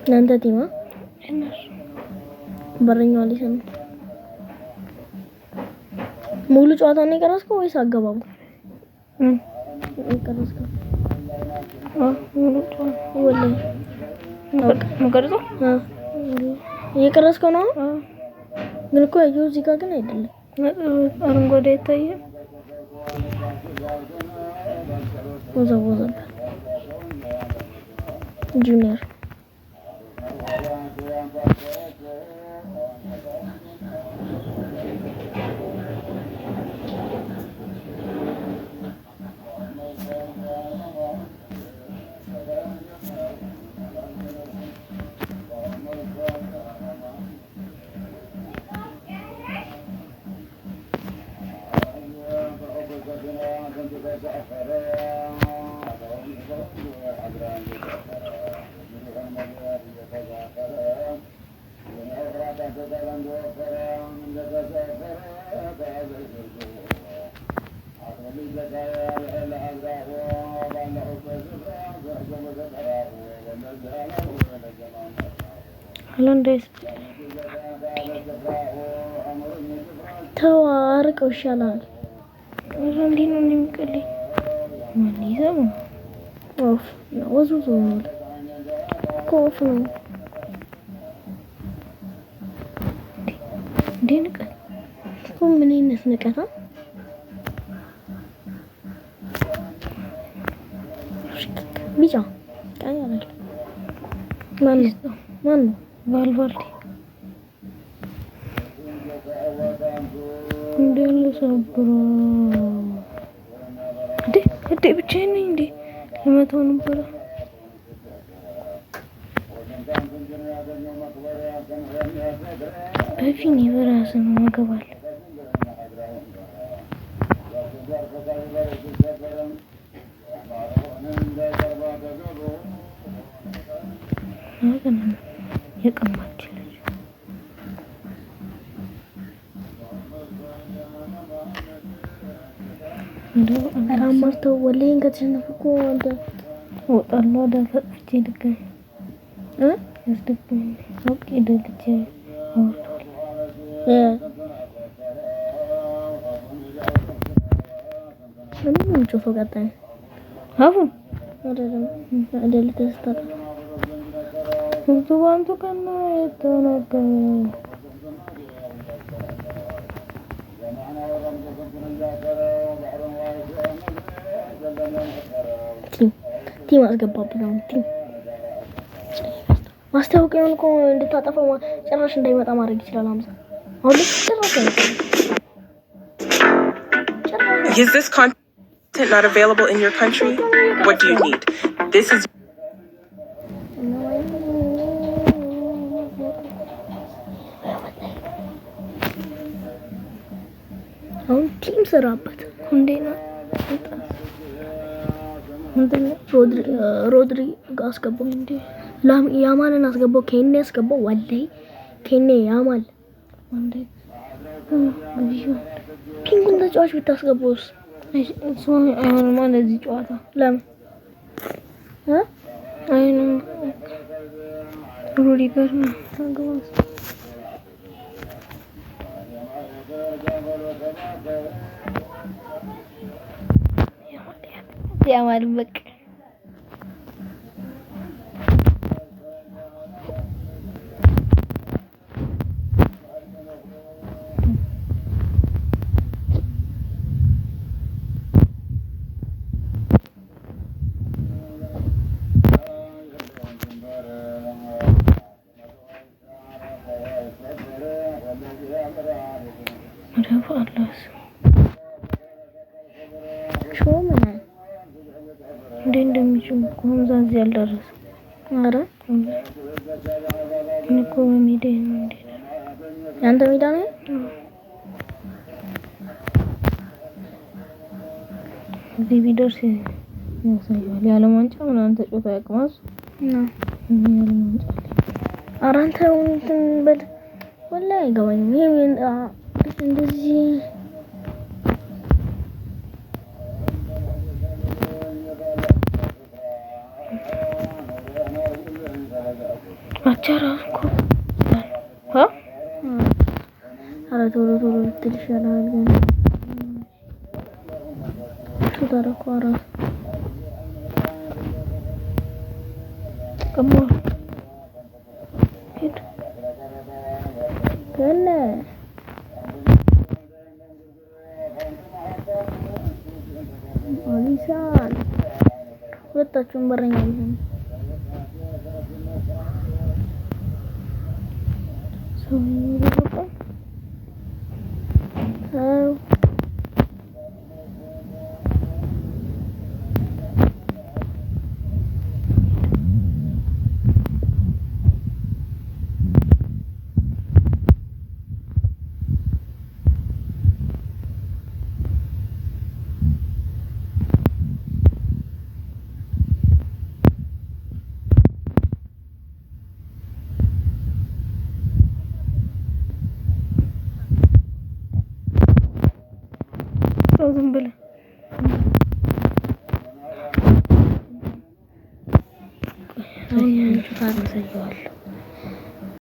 እናንተ ቲማ በረኛው ሊሰም ሙሉ ጨዋታ ነው የቀረስከው ወይስ አገባቡ? የቀረስከው ሙሉ ጨዋታ ወላሂ መቀረጽ የቀረስከው ነው። ግን እኮ ያየው እዚህ ጋር ግን አይደለም። አረንጓዴ አይታየም። ወዘወዘ ጁኒየር ሆላንዳይስ ተዋርቀው ይሻላል። እንዴ ነው የሚቀልኝ ማን ይዘው ኦፍ ነው ወዙዙ ነው ኮፍ ነው እንዴ ንቀት ምን አይነት ንቀታ ቢጫ ቀይ አይደል ማን ቫልቫልዲ እንደለ ሰብሮ እንዴ ብቻዬን ነኝ እንዴ ለመተው ነበር በፊኒ በራስ ነው ማገባል የቀማች ልጅ አራማርተው ወለኝ ከተሸነፍኩ አንተ ወጣለሁ ወደ ፈጥቼ ልገኝ ያስደግኝ ኦኬ ደግቼ ምን ጮፎ ቀጣይ አፉ አይደለም ተስተካ አንቱ ከና የተናገረ ቲም አስገባብኝ ነው ቲም ማስታወቂያውን እኮ እንድታጠፋው ጭራሽ እንዳይመጣ ማድረግ ይችላል። አምሳ አሁን ጭራሽ Is this content not available in your country? What do you need? This is ቲም ሰራበት እንዴና ሮድሪ አስገባው እንዴ ያማልን አስገባው ኬኔ አስገባው ወላሂ ኬኔ ያማል እንዴ ፒንጉን ተጫዋች ብታስገባውስ አይሆን ማለት እዚህ ጨዋታ ለምን አይሆንም ሩዲገር ነው ታገባው ያማል በቃ እንደሚችል ኮንዛዝ ያልደረሰ አረ እኮ ሜዳ ነው እንዴ ያንተ ሜዳ ነው እዚህ ቢደርስ ያሳያል ያለም ዋንጫ ምናምን ተጫውቶ ያቅማስ ነው ያለም ዋንጫ አራንተ እንትን በል ወላሂ አይገባኝም። ይሄ እንደዚህ አቻራኩ ኧረ ቶሎ ብትል ይሻላል። ግን ተደረኩ ኧረ ከሞ ሄድ ከነ አሊሳን ሁለታችሁም በረኛ ይሁን ዝም ብለህ አሁን ታርሰየዋል